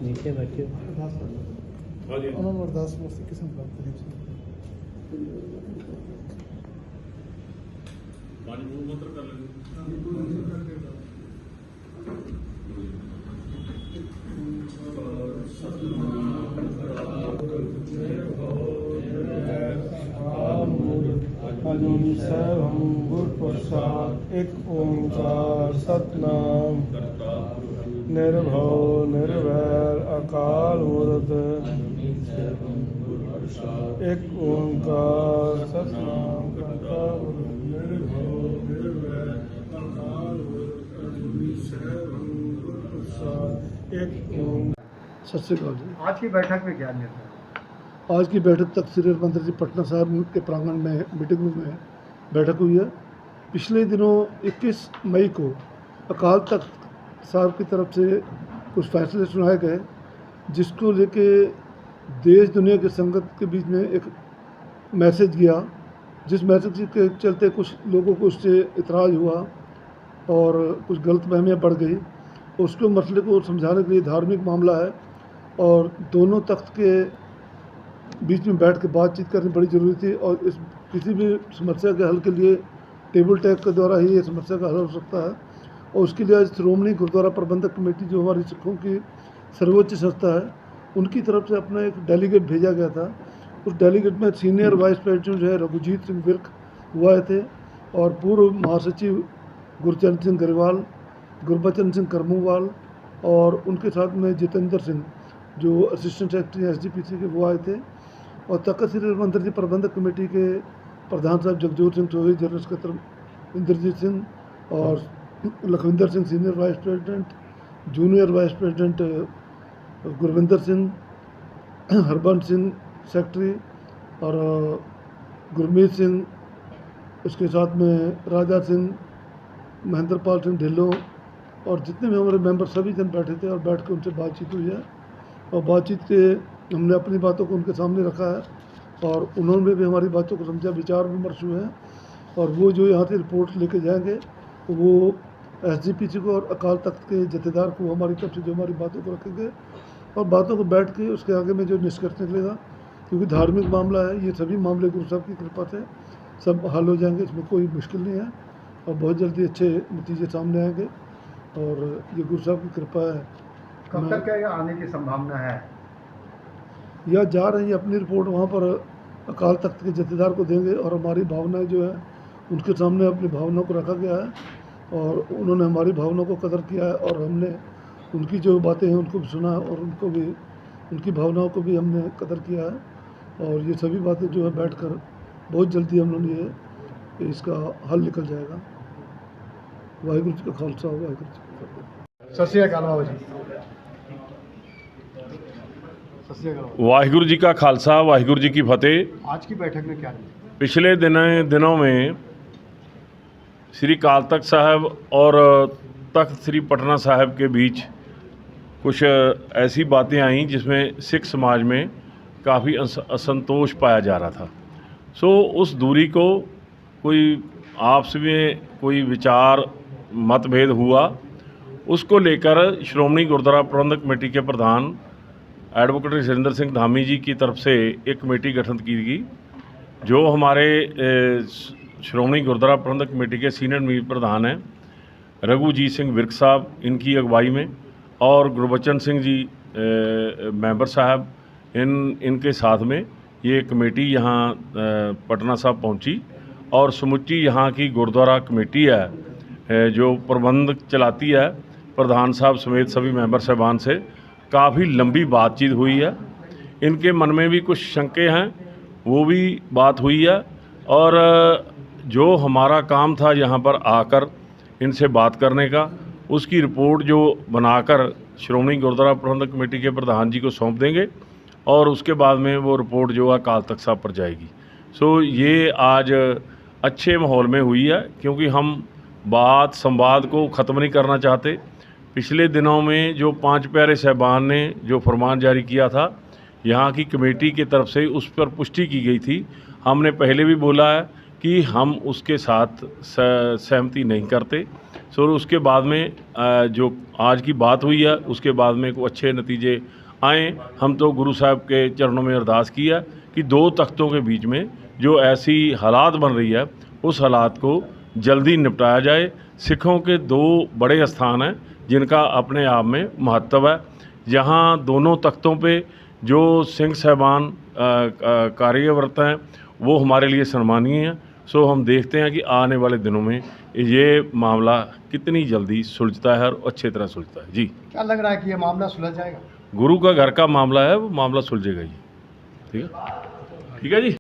नीचे बैठे अरदास किस्म मंत्र कर लेंगे। एक ओंकार सतनाम निर्भव निर्वैर अकाल मूर्त एक ओंकार सतनाम निर्भव निर्वैर अकाल एक ओंकार। सत श्री अकाल जी। आज की बैठक में क्या निर्णय? आज की बैठक तख्त श्री हरिमंदिर जी पटना साहिब के प्रांगण में मीटिंग रूम में बैठक हुई है। पिछले दिनों 21 मई को अकाल तख्त साहब की तरफ से कुछ फैसले सुनाए गए, जिसको लेके देश दुनिया के संगत के बीच में एक मैसेज गया, जिस मैसेज के चलते कुछ लोगों को उससे इतराज़ हुआ और कुछ गलतफहमियाँ बढ़ गई। उसको मसले को समझाने के लिए धार्मिक मामला है और दोनों तख्त के बीच में बैठ के बातचीत करनी बड़ी ज़रूरी थी और इस किसी भी समस्या के हल के लिए टेबल टॉक के द्वारा ही ये समस्या का हल हो सकता है। और उसके लिए आज श्रोमणी गुरुद्वारा प्रबंधक कमेटी, जो हमारी सिखों की सर्वोच्च संस्था है, उनकी तरफ से अपना एक डेलीगेट भेजा गया था। उस डेलीगेट में सीनियर वाइस प्रेसिडेंट जो है रघुजीत सिंह विर्क हुआ थे और पूर्व महासचिव गुरचरण सिंह गरेवाल, गुरबचन सिंह करमूवाल और उनके साथ में जितेंद्र सिंह जो असिस्टेंट सेक्रेटरी SGPC के वो आए थे। और तख्त श्री हरिमंदिर जी प्रबंधक कमेटी के प्रधान साहब जगजोत सिंह सोही, जनरल सेक्रेटरी इंद्रजीत सिंह और Lakhwinder Singh senior vice president, junior vice president Gurvinder Singh, Harbans Singh secretary और गुरमीत सिंह, इसके साथ में राजा सिंह, महेंद्र पाल सिंह ढिल्लों और जितने भी हमारे मेंबर सभी जन बैठे थे और बैठ के उनसे बातचीत हुई है। और बातचीत के हमने अपनी बातों को उनके सामने रखा है और उन्होंने भी हमारी बातों को समझा, विचार विमर्श हुए हैं और वो जो यहाँ से रिपोर्ट लेके जाएंगे तो वो SGPC को और अकाल तख्त के जथेदार को हमारी तरफ से जो हमारी बातों को रखेंगे और बातों को बैठ के उसके आगे में जो निष्कर्ष निकलेगा, क्योंकि धार्मिक मामला है, ये सभी मामले गुरु साहब की कृपा से सब हल हो जाएंगे, इसमें कोई मुश्किल नहीं है और बहुत जल्दी अच्छे नतीजे सामने आएंगे और ये गुरु साहब की कृपा है। कब तक क्या आने की संभावना है? या जा रही है अपनी रिपोर्ट वहाँ पर अकाल तख्त के जथेदार को देंगे और हमारी भावनाएं जो है उनके सामने अपनी भावनाओं को रखा गया है और उन्होंने हमारी भावनाओं को कदर किया है और हमने उनकी जो बातें हैं उनको भी सुना है और उनको भी उनकी भावनाओं को भी हमने कदर किया है और ये सभी बातें जो है बैठकर बहुत जल्दी हम लोग ये इसका हल निकल जाएगा। वाहिगुरू जी का खालसा, वाहिगुरू जी की फतेह। सत श्री अकाल बाबा जी। वाहिगुरू जी का खालसा, वाहिगुरू जी की फतेह। आज की बैठक में क्या है? पिछले दिनों में श्री अकाल तख्त साहब और तख्त श्री पटना साहिब के बीच कुछ ऐसी बातें आईं जिसमें सिख समाज में काफ़ी असंतोष पाया जा रहा था। सो उस दूरी को कोई आपस में कोई विचार मतभेद हुआ, उसको लेकर श्रोमणी गुरुद्वारा प्रबंधक कमेटी के प्रधान एडवोकेट सुरेंद्र सिंह धामी जी की तरफ से एक कमेटी गठन की गई, जो हमारे श्रोमणी गुरुद्वारा प्रबंधक कमेटी के सीनियर मीत प्रधान हैं रघुजीत सिंह विर्क साहब, इनकी अगुवाई में, और गुरबचन सिंह जी मेंबर साहब, इनके साथ में ये कमेटी यहाँ पटना साहब पहुँची और समुच्ची यहाँ की गुरुद्वारा कमेटी है जो प्रबंध चलाती है, प्रधान साहब समेत सभी मेंबर साहबान से काफ़ी लंबी बातचीत हुई है। इनके मन में भी कुछ शंके हैं, वो भी बात हुई है और जो हमारा काम था यहाँ पर आकर इनसे बात करने का, उसकी रिपोर्ट जो बनाकर श्रोमणी गुरुद्वारा प्रबंधक कमेटी के प्रधान जी को सौंप देंगे और उसके बाद में वो रिपोर्ट जो है अकाल तख्त साहब पर जाएगी। सो ये आज अच्छे माहौल में हुई है, क्योंकि हम बात संवाद को ख़त्म नहीं करना चाहते। पिछले दिनों में जो 5 प्यारे साहबान ने जो फरमान जारी किया था, यहाँ की कमेटी की तरफ से उस पर पुष्टि की गई थी। हमने पहले भी बोला है कि हम उसके साथ सहमति नहीं करते। सो उसके बाद में जो आज की बात हुई है उसके बाद में को अच्छे नतीजे आए। हम तो गुरु साहब के चरणों में अरदास किया कि 2 तख्तों के बीच में जो ऐसी हालात बन रही है उस हालात को जल्दी निपटाया जाए। सिखों के 2 बड़े स्थान हैं जिनका अपने आप में महत्व है। जहाँ दोनों तख्तों पे जो सिंह साहबान कार्यरत हैं वो हमारे लिए सम्मानीय हैं। सो हम देखते हैं कि आने वाले दिनों में ये मामला कितनी जल्दी सुलझता है और अच्छी तरह सुलझता है। जी, क्या लग रहा है कि ये मामला सुलझ जाएगा? गुरु का घर का मामला है, वो मामला सुलझेगा जी। ठीक है जी।